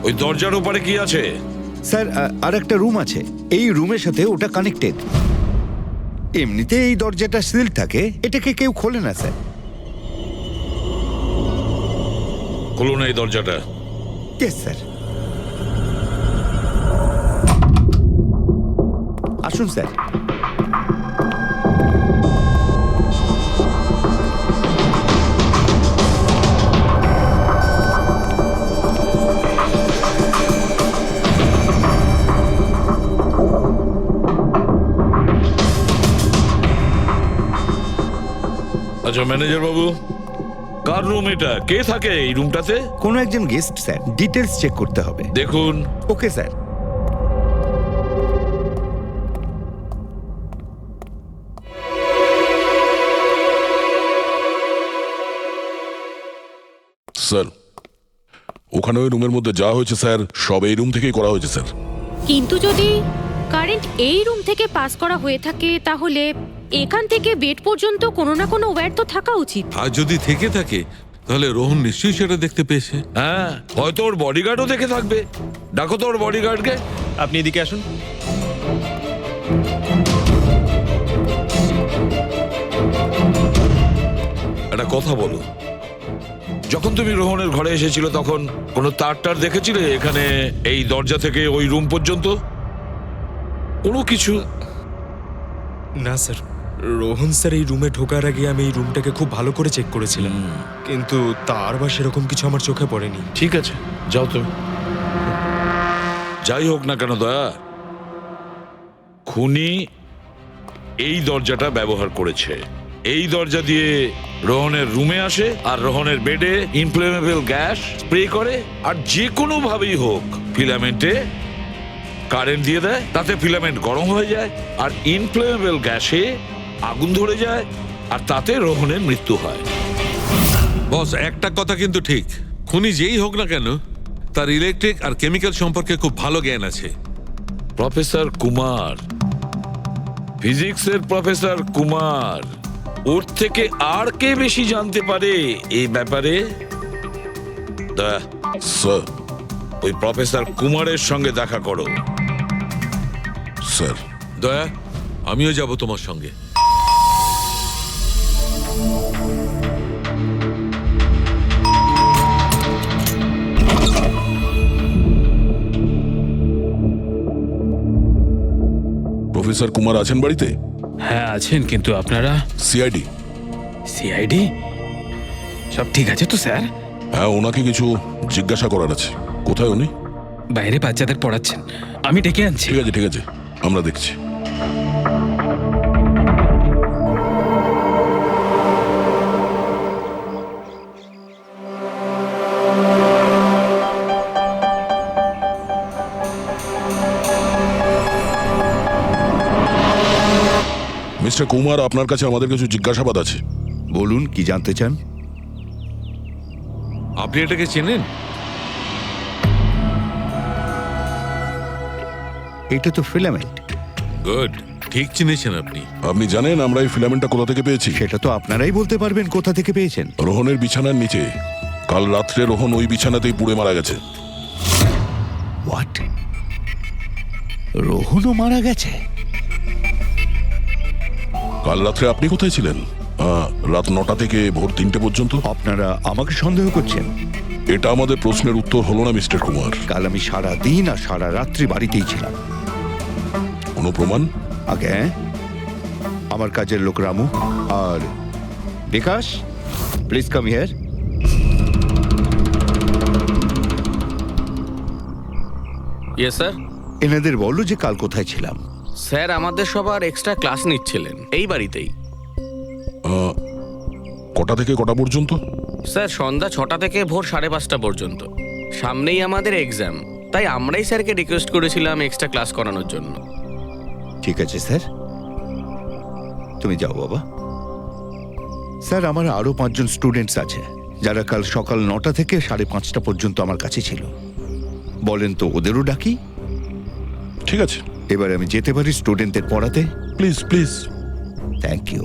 ওই দরজার ওপারে কি আছে? স্যার আর একটা রুম আছে, এই রুমের সাথে ওটা কানেক্টেড। এমনিতে এই দরজাটা সিল থাকে, এটাকে কেউ খোলে না স্যার। খুলুন এই দরজাটা। Yes sir. আসুন স্যার। আচ্ছা ম্যানেজার বাবু, কার রুম এটা? কে থাকে এই রুমটাতে? কোনো একজন গেস্ট স্যার, ডিটেলস চেক করতে হবে। দেখুন। Okay sir. স্যার, ওখানে ওই রুমের মধ্যে যা হয়েছে স্যার সব এই রুম থেকেই করা হয়েছে স্যার। কিন্তু যদি কারেন্ট এই রুম থেকে পাস করা হয়ে থাকে তাহলে এখান থেকে বেড পর্যন্ত কোনো না কোনো ওয়্যার তো থাকা উচিত। আর যদি থেকে থাকে তাহলে রোহন নিশ্চয়ই সেটা দেখতে পেয়েছে। হ্যাঁ, হয়তো ওর বডিগার্ডও দেখে থাকবে। ডাকো তো ওর বডিগার্ডকে। আপনি এদিকে আসুন। একটা কথা বলো, যখন তুমি রোহনের ঘরে এসেছিল তখন কোনো তার দেখেছিলে এখানে এই দরজা থেকে ওই রুম পর্যন্ত? কোনো কিছু? না স্যার, রোহন স্যার এই রুমে ঢোকার আগে আমি এই রুমটাকে খুব ভালো করে চেক করেছিলাম, কিন্তু তার বা সেরকম কিছু আমার চোখে পড়েনি। ঠিক আছে, যাও তুমি। যাই হোক না কেন দয়া, খুনি এই দরজাটা ব্যবহার করেছে। এই দরজা দিয়ে রোহনের রুমে আসে আর রোহনের বেডে ইনফ্লেমেবল গ্যাস স্প্রে করে, আর যে কোনো ভাবেই হোক ফিলামেন্টে কারেন্ট দিয়ে দেয়, তাতে ফিলামেন্ট গরম হয়ে যায় আর ইনফ্লেমেবল গ্যাসে আগুন ধরে যায়, আর তাতে রোহনের মৃত্যু হয়। বস, একটা কথা কিন্তু ঠিক, খুনি যেই হোক না কেন তার ইলেকট্রিক আর কেমিক্যাল সম্পর্কে খুব ভালো জ্ঞান আছে। প্রফেসর কুমার, ফিজিক্সের প্রফেসর কুমার, ওর থেকে আর কে বেশি জানতে পারে এই ব্যাপারে? স্যার। ওই প্রফেসর কুমারের সঙ্গে দেখা করো। স্যার। দয়া, আমিও যাব তোমার সঙ্গে। প্রফেসর কুমার আছেন বাড়িতে? হ্যাঁ আছেন, কিন্তু আপনারা? সিআইডি। সিআইডি? সব ঠিক আছে তো স্যার? হ্যাঁ, ওনাকে কিছু জিজ্ঞাসা করার আছে। কোথায় উনি? বাইরে বাচ্চাদের পড়াচ্ছেন, আমি ডেকে আনছি। ঠিক আছে ঠিক আছে, আমরা দেখছি। মিস্টার কুমার, আপনার কাছে আমাদের কিছু জিজ্ঞাসাবাদ আছে। বলুন, কি জানতে চান? আপনি এটাকে চেনেন? এটা তো ফিলামেন্ট। গুড, ঠিক চিনেছেন আপনি। আপনি জানেন আমরা এই ফিলামেন্টটা কোথা থেকে পেয়েছি? সেটা তো আপনারাই বলতে পারবেন কোথা থেকে পেয়েছেন। রোহনের বিছানার নিচে। কাল রাত্রে রোহন ওই বিছানাতেই পুড়ে মারা গেছে। হোয়াট? রোহনও মারা গেছে? কাল রাত্রে আপনি কোথায় ছিলেন? রাত 9টা থেকে ভোর 3টে পর্যন্ত। আপনারা আমাকে সন্দেহ করছেন? এটা আমাদের প্রশ্নের উত্তর হলো না মিস্টার কুমার। কাল আমি সারা দিন আর সারা রাত্রি বাড়িতেই ছিলাম। কোনো প্রমাণ? আগে আমার কাজের লোক রামু আর Bikash, please come here. Yes sir. এনাদের বলো যে কাল কোথায় ছিলাম। স্যার, আমাদের সবার এক্সট্রা ক্লাস নিচ্ছিলেন এই বাড়িতেই। কটা থেকে কটা পর্যন্ত? স্যার, সন্ধ্যা 6টা থেকে ভোর 5:30 পর্যন্ত। সামনেই আমাদের এক্সাম, তাই আমরাই স্যারকে রিকোয়েস্ট করেছিলাম এক্সট্রা ক্লাস করানোর জন্য। ঠিক আছে স্যার, তুমি যাও বাবা। স্যার, আমার আরো 5 জন স্টুডেন্টস আছে যারা কাল সকাল 9টা থেকে 5:30 পর্যন্ত আমার কাছে ছিল। বলেন তো ওদেরও ডাকি? ঠিক আছে, এবার আমি যেতে পারি স্টুডেন্টদের পড়াতে? Please please. Thank you.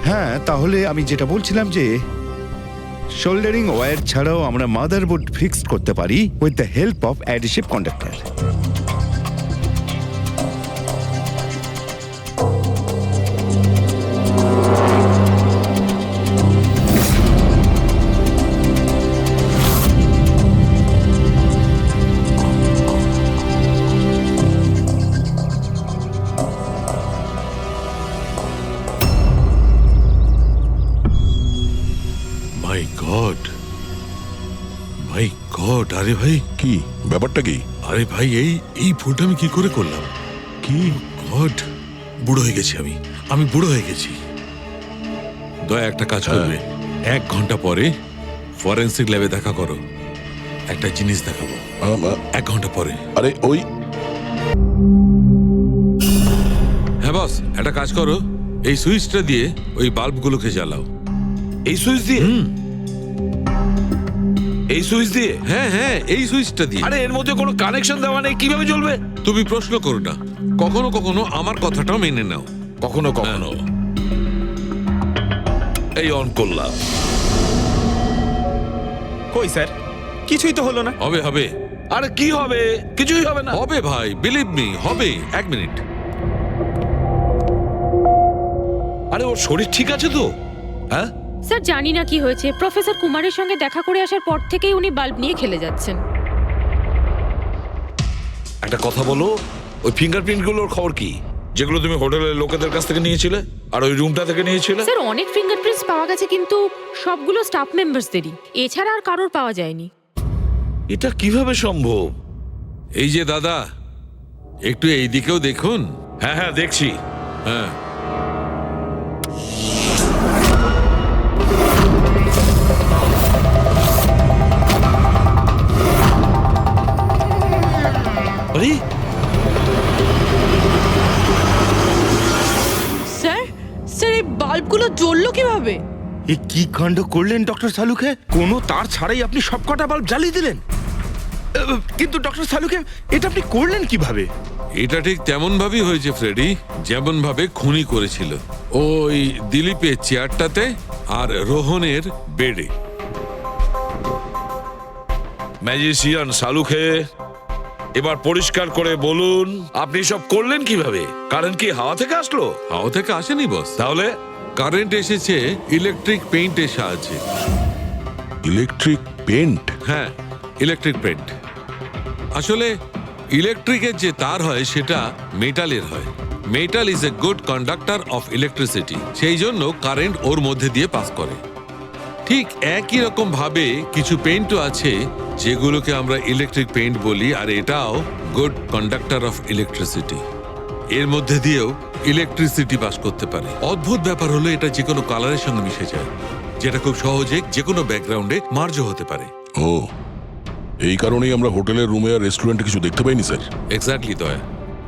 হ্যাঁ, তাহলে আমি যেটা বলছিলাম যে শোল্ডারিং ওয়্যার ছাড়াও আমরা মাদারবোর্ড ফিক্সড করতে পারি with the help of adhesive conductor. My god, my god! আরে ভাই, কি ব্যাপারটা? কি? আরে ভাই, এই ভুলটা আমি কি করে করলাম? কি গড, বুড়ো হয়ে গেছি আমি বুড়ো হয়ে গেছি। দয়া, একটা কাজ করবে, 1 ঘন্টা পরে ফরেন্সিক ল্যাবে দেখা করো। একটা জিনিস দেখাবো। 1 ঘন্টা পরে। আরে ওই, হ্যাঁ বস, একটা কাজ করো, এই সুইচটা দিয়ে ওই বাল্বগুলোকে জ্বালাও। এই সুইচ দিয়ে? এই সুইচ দিয়ে? হ্যাঁ হ্যাঁ, এই সুইচটা দিয়ে। আরে এর মধ্যে কোনো কানেকশন দেওয়া নেই, কিভাবে জ্বলবে? তুমি প্রশ্ন করো না, কখনো কখনো আমার কথাটাও মেনে নাও। কখনো কখনো। এই অন করলাম। কই স্যার, কিছুই তো হলো না। হবে হবে। আরে কি হবে? কিছুই হবে না। হবে ভাই, বিলিভ মি, হবে। 1 মিনিট। আরে ওর শরীর ঠিক আছে তো? হ্যাঁ স্যার, জানি না কি হয়েছে, প্রফেসর কুমারের সঙ্গে দেখা করে আসার পর থেকেই উনি বাল্ব নিয়ে খেলে যাচ্ছেন। একটা কথা বলো, ওই ফিঙ্গারপ্রিন্ট গুলোর খবর কি, যেগুলো তুমি হোটেলের লোকেদের কাছ থেকে নিয়েছিলে আর ওই রুমটা থেকে নিয়েছিলে? স্যার, অনেক ফিঙ্গারপ্রিন্টস পাওয়া গেছে, কিন্তু সবগুলো স্টাফ মেম্বারসদেরই, এছাড়া আর কারোর পাওয়া যায়নি। এটা কিভাবে সম্ভব? এই যে দাদা, একটু এই দিকেও দেখুন। হ্যাঁ হ্যাঁ, দেখছি। হ্যাঁ, আরে স্যার, স্যার এই বাল্বগুলো জ্বললো কিভাবে? এ কি কাণ্ড করলেন ডক্টর সালুকে? কোনো তার ছাড়াই আপনি সবকটা বাল্ব জ্বালিয়ে দিলেন। কিন্তু ডক্টর সালুকে এটা আপনি করলেন কিভাবে? এটা ঠিক তেমন ভাবেই হয়েছে ফ্রেডি, যেমন ভাবে খুনি করেছিল। ওই দিলীপের চেয়ারটাতে আর রোহনের বেডে। ম্যাজিশিয়ান সালুখে, এবার পরিষ্কার করে বলুন আপনি সব করলেন কিভাবে? কারেন্ট কি হাওয়া থেকে আসলো? হাওয়া থেকে আসেনি বস, তাহলে কারেন্ট এসেছে ইলেকট্রিক পেইন্টের সাহায্যে। Electric paint? হ্যাঁ, ইলেকট্রিক পেইন্ট। আসলে ইলেকট্রিকের যে তার হয় সেটা মেটালের হয়। Metal is a good conductor of electricity, সেই জন্য কারেন্ট ওর মধ্যে দিয়ে পাস করে। ঠিক একই রকম ভাবে কিছু পেইন্টও আছে যেগুলোকে আমরা ইলেকট্রিক পেইন্ট বলি, আর এটাও গুড কন্ডাক্টর অফ ইলেকট্রিসিটি। এর মধ্যে দিয়েও ইলেকট্রিসিটি পাস করতে পারে। অদ্ভুত ব্যাপার হলো এটা যে কোনো কালারের সঙ্গে মিশে যায়, যেটা খুব সহজে যে কোনো ব্যাকগ্রাউন্ডে মার্জ হতে পারে। ও, এই কারণেই আমরা হোটেলের রুমে আর রেস্টুরেন্টে কিছু দেখতে পাইনি স্যার। এক্স্যাক্টলি দয়া,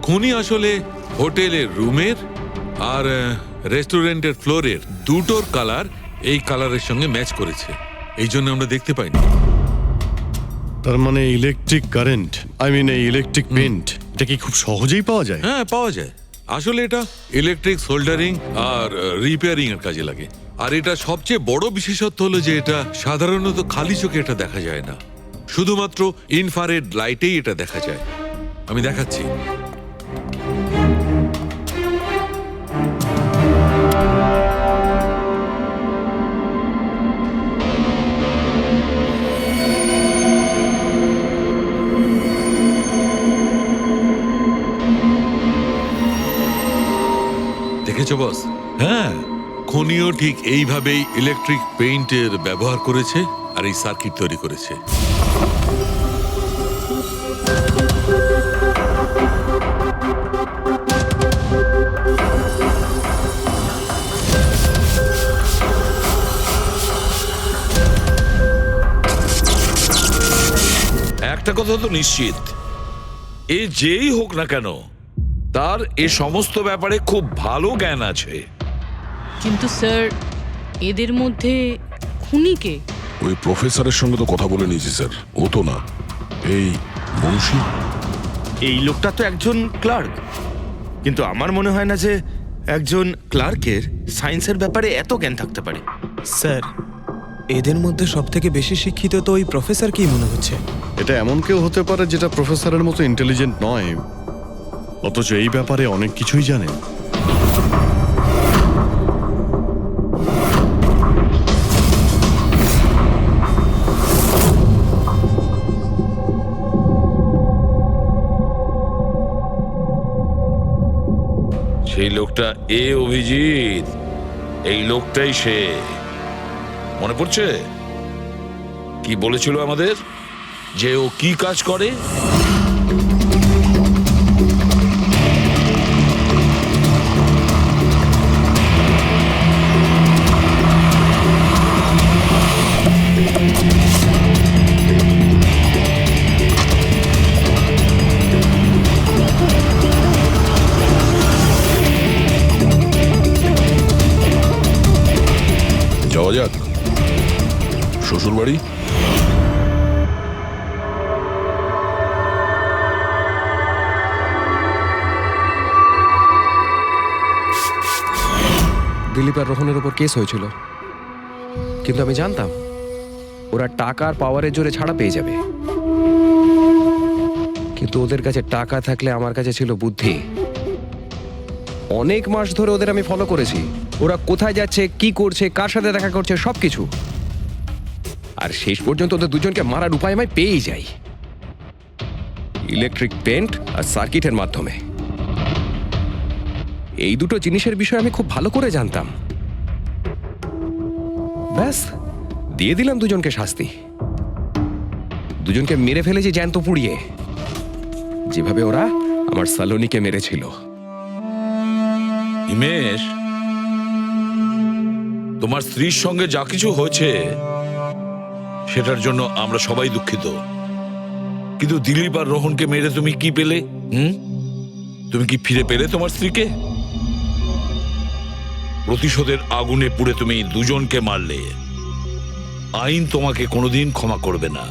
খুনি আসলে হোটেলের রুমের আর রেস্টুরেন্টের ফ্লোরের দুটোর কালার এই কালারের সঙ্গে ম্যাচ করেছে, এই জন্য আমরা দেখতে পাইনি। তার মানে ইলেকট্রিক কারেন্ট, এই ইলেকট্রিক পেন্ট, এটা কি খুব সহজেই পাওয়া যায়? হ্যাঁ, পাওয়া যায়। আসলে এটা ইলেকট্রিক সোল্ডারিং আর রিপেয়ারিং এর কাজে লাগে। আর এটা সবচেয়ে বড় বিশেষত্ব হলো যে এটা সাধারণত খালি চোখে এটা দেখা যায় না, শুধুমাত্র ইনফ্রারেড লাইটেই এটা দেখা যায়। আমি দেখাচ্ছি। দেখেছো বস? হ্যাঁ, খনিও ঠিক এইভাবেই ইলেকট্রিক পেইন্টের ব্যবহার করেছে আর এই সার্কিট তৈরি করেছে। একটা কথা তো নিশ্চিত, এ যেই হোক না কেন তার এ সমস্ত ব্যাপারে খুব ভালো জ্ঞান আছে। কিন্তু স্যার, এদের মধ্যে খুনিকে ওই প্রফেসরের সঙ্গে তো কথা বলে নিয়েছি স্যার, ও তো না। এই মুন্সি, এই লোকটা তো একজন ক্লার্ক, কিন্তু আমার মনে হয় না যে একজন ক্লার্কের সায়েন্সের ব্যাপারে এত জ্ঞান থাকতে পারে। স্যার, এদের মধ্যে সবথেকে বেশি শিক্ষিত তো ওই প্রফেসরকেই মনে হচ্ছে। এটা এমন কেউ হতে পারে যেটা প্রফেসরের মতো ইন্টেলিজেন্ট নয়, অথচ এই ব্যাপারে অনেক কিছুই জানে। সেই লোকটা অভিজিৎ, এই লোকটাই সে। মনে পড়ছে কি বলেছিল আমাদের, যে ও কি কাজ করে? যাওয়া যাক শ্বশুর বাড়ি। দিলীপ আর রোহনের উপর কেস হয়েছিল, কিন্তু আমি জানতাম ওরা টাকার পাওয়ারের জোরে ছাড়া পেয়ে যাবে। কিন্তু ওদের কাছে টাকা থাকলে আমার কাছে ছিল বুদ্ধি। অনেক মাস ধরে ওদের আমি ফলো করেছি, ওরা কোথায় যাচ্ছে, কি করছে, কার সাথে দেখা করছে, সবকিছু। আর শেষ পর্যন্ত ওদের দুজনকে মারার উপায় আমি পেয়েই যাই, ইলেকট্রিক পেন্ট আর সার্কিটের মাধ্যমে। এই দুটো জিনিসের বিষয়ে আমি খুব ভালো করে জানতাম। ব্যাস, দিয়ে দিলাম দুজনকে শাস্তি। দুজনকে মেরে ফেলেছি জ্যান্ত পুড়িয়ে, যেভাবে ওরা আমার সালোনিকে মেরেছিল। হিমেশ, তোমার স্ত্রীর সঙ্গে যা কিছু হয়েছে সেটার জন্য আমরা সবাই দুঃখিত, কিন্তু দিলীপ আর রোহনকে মেরে তুমি কি পেলে? তুমি কি ফিরে পেলে তোমার স্ত্রীকে? প্রতিশোধের আগুনে পুড়ে তুমি দুজনকে মারলে, আইন তোমাকে কোনোদিন ক্ষমা করবে না।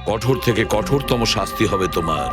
কঠোর থেকে কঠোরতম শাস্তি হবে তোমার।